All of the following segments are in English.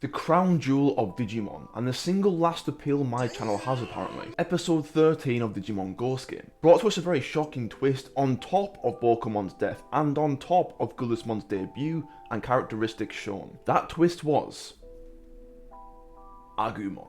The crown jewel of Digimon, and the single last appeal my channel has apparently. Episode 13 of Digimon Ghost Game brought to us a very shocking twist on top of Bokumon's death and on top of Gullismon's debut and characteristics shown. That twist was Agumon.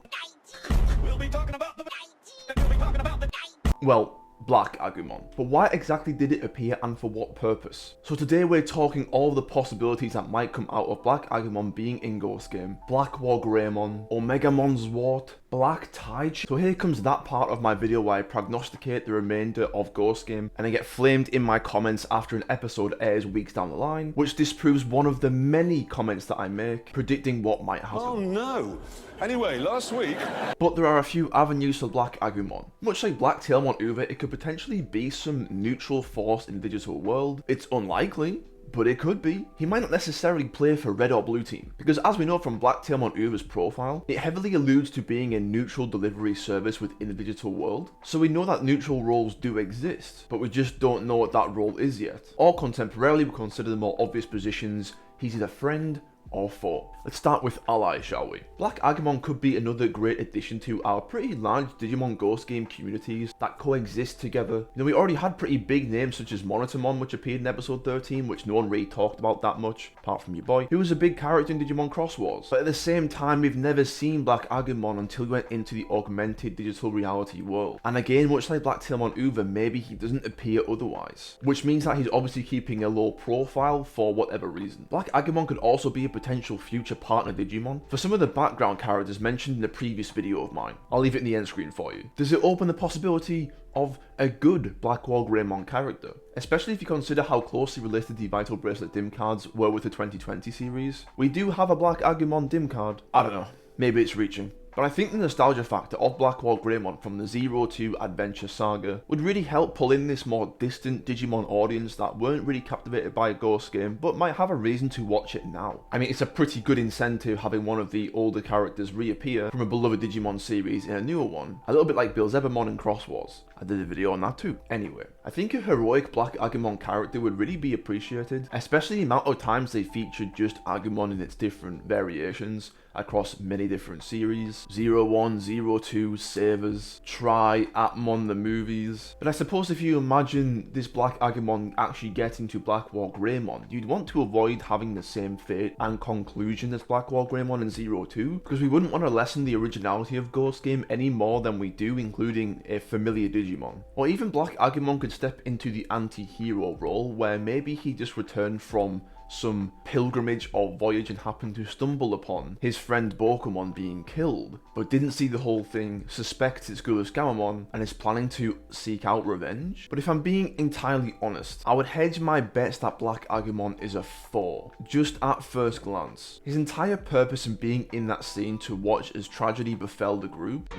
Well, Black Agumon. But why exactly did it appear and for what purpose? So today we're talking all the possibilities that might come out of Black Agumon being in Ghost Game, Black Agumon, OmegaMon's Wart, Black Tide. So here comes that part of my video where I prognosticate the remainder of Ghost Game and I get flamed in my comments after an episode airs weeks down the line, which disproves one of the many comments that I make predicting what might happen. Oh no! Anyway, last week... But there are a few avenues for Black Agumon. Much like Black Tailmon Uber, it could potentially be some neutral force in the digital world. It's unlikely, but it could be. He might not necessarily play for red or blue team, because as we know from Black Tailmon Uber's profile, it heavily alludes to being a neutral delivery service within the digital world. So we know that neutral roles do exist, but we just don't know what that role is yet. Or contemporarily we consider the more obvious positions, he's either friend or foe. Let's start with ally, shall we? Black Agumon could be another great addition to our pretty large Digimon Ghost Game communities that coexist together. You know, we already had pretty big names such as Monitormon, which appeared in episode 13, which no one really talked about that much, apart from your boy, who was a big character in Digimon Cross Wars. But at the same time, we've never seen Black Agumon until we went into the augmented digital reality world. And again, much like Black Tailmon Uber, maybe he doesn't appear otherwise, which means that he's obviously keeping a low profile for whatever reason. Black Agumon could also be a potential future partner Digimon for some of the background characters mentioned in the previous video of mine. I'll leave it in the end screen for you. Does it open the possibility of a good Black Agumon character? Especially if you consider how closely related the Vital Bracelet dim cards were with the 2020 series. We do have a Black Agumon dim card. I don't know, maybe it's reaching. But I think the nostalgia factor of Black Agumon from the 0-2 Adventure Saga would really help pull in this more distant Digimon audience that weren't really captivated by a Ghost Game, but might have a reason to watch it now. I mean, it's a pretty good incentive having one of the older characters reappear from a beloved Digimon series in a newer one, a little bit like BlackAgumon and Cross Wars. I did a video on that too. Anyway, I think a heroic Black Agumon character would really be appreciated, especially the amount of times they featured just Agumon in its different variations across many different series. 01, 02, Savers, Try, Atmon the movies. But I suppose if you imagine this Black Agumon actually getting to Black Agumon, you'd want to avoid having the same fate and conclusion as Black Agumon in 02, because we wouldn't want to lessen the originality of Ghost Game any more than we do, including a familiar Digimon. Or even Black Agumon could step into the anti-hero role, where maybe he just returned from some pilgrimage or voyage and happened to stumble upon his friend Bokumon being killed, but didn't see the whole thing, suspects it's Gullisgamon, and is planning to seek out revenge. But if I'm being entirely honest, I would hedge my bets that Black Agumon is a foe, just at first glance. His entire purpose in being in that scene to watch as tragedy befell the group.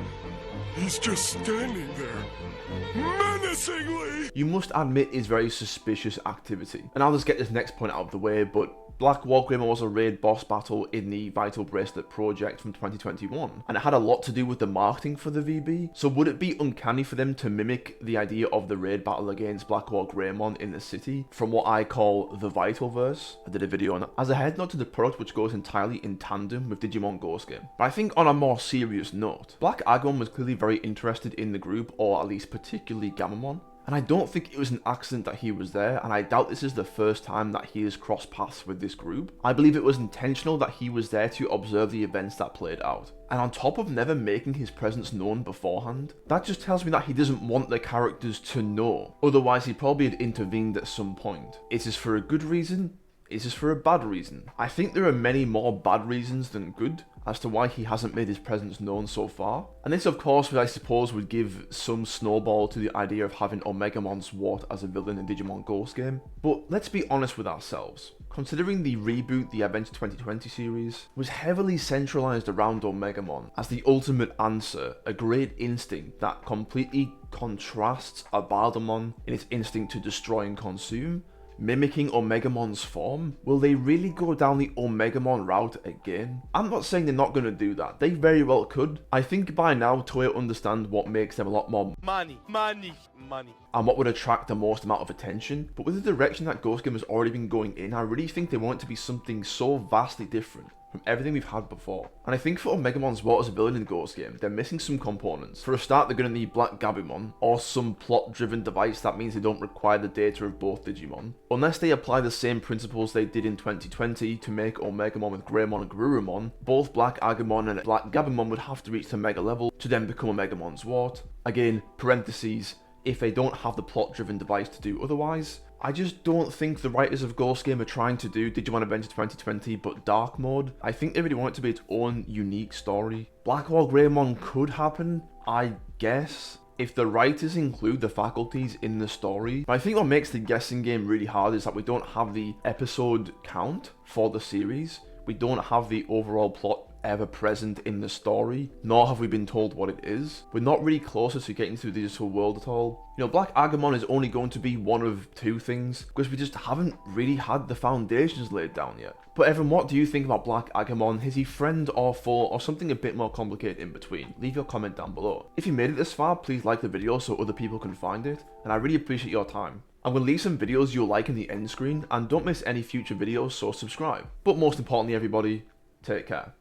He's just standing there, menacingly! You must admit is very suspicious activity. And I'll just get this next point out of the way, but Black Agumon was a raid boss battle in the Vital Bracelet project from 2021, and it had a lot to do with the marketing for the VB, so would it be uncanny for them to mimic the idea of the raid battle against Black Agumon in the city from what I call the Vitalverse? I did a video on it as a head nod to the product, which goes entirely in tandem with Digimon Ghost Game. But I think on a more serious note, Black Agumon was clearly very interested in the group, or at least particularly Gamamon. And I don't think it was an accident that he was there, and I doubt this is the first time that he has crossed paths with this group. I believe it was intentional that he was there to observe the events that played out. And on top of never making his presence known beforehand, that just tells me that he doesn't want the characters to know, otherwise he probably had intervened at some point. Is this for a good reason? Is this for a bad reason? I think there are many more bad reasons than good as to why he hasn't made his presence known so far. And this of course I suppose would give some snowball to the idea of having OmegaMon's Wart as a villain in Digimon Ghost Game. But let's be honest with ourselves. Considering the reboot, the Adventure 2020 series, was heavily centralized around OmegaMon as the ultimate answer, a great instinct that completely contrasts Abaldamon in its instinct to destroy and consume, mimicking OmegaMon's form. Will they really go down the OmegaMon route again? I'm not saying they're not going to do that. They very well could. I think by now Toei understand what makes them a lot more money, and what would attract the most amount of attention. But with the direction that Ghost Game has already been going in, I really think they want it to be something so vastly different from everything we've had before. And I think for OmegaMon's role as a villain in Ghost Game, they're missing some components. For a start, they're going to need Black Agumon, or some plot-driven device that means they don't require the data of both Digimon. Unless they apply the same principles they did in 2020 to make OmegaMon with Greymon and Garurumon, both Black Agumon and Black Agumon would have to reach the Mega level to then become OmegaMon's Wart. Again, parentheses, if they don't have the plot-driven device to do otherwise. I just don't think the writers of Ghost Game are trying to do Digimon Adventure 2020 but dark mode. I think they really want it to be its own unique story. Black or Greymon could happen, I guess, if the writers include the faculties in the story. But I think what makes the guessing game really hard is that we don't have the episode count for the series. We don't have the overall plot ever present in the story, nor have we been told what it is. We're not really closer to getting to the digital world at all. You know, Black Agumon is only going to be one of two things, because we just haven't really had the foundations laid down yet. But Evan, what do you think about Black Agumon? Is he friend or foe, or something a bit more complicated in between? Leave your comment down below. If you made it this far, please like the video so other people can find it, and I really appreciate your time. I'm going to leave some videos you'll like in the end screen, and don't miss any future videos, so subscribe. But most importantly everybody, take care.